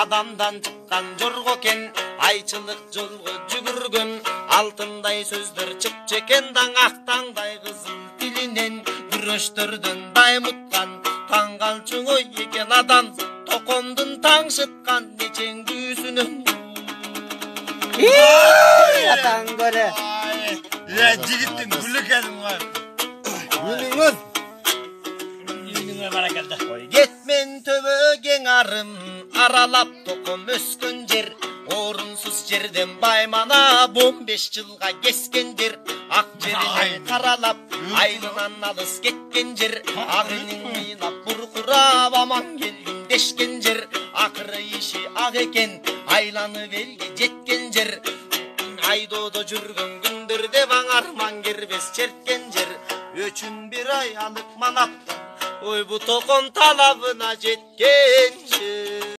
адамдан чыккан жорго экен, айчылык жолго жүгүргөн, алтындай сөздөр чыкчы экен, даңактаңдай кызыл тилинен, күрөштөрдөн даймыткан, таңгалчың ой экен адам, токомдун таңшыткан нечеңдүүсүнөн. Атаң көрө. Жигиттин гүлү экен бар. Үйүнүңө баракалда. Кетмен төбөгең арым, аралап током өскөн жер, орунсуз жерден баймана 15 жылга кескен жер, ак жерин каралап, айылынан алыс кеткен жер, агынын мыйнап буркурап аман келдим дешкен жер, акыры иши ак экен, айланып элге жеткен жер, айдоодо жүргөн күндөрдө аңарман кербес черткен жер, өчүн бир ай анык манаптан, ой бу током талабына жеткенче.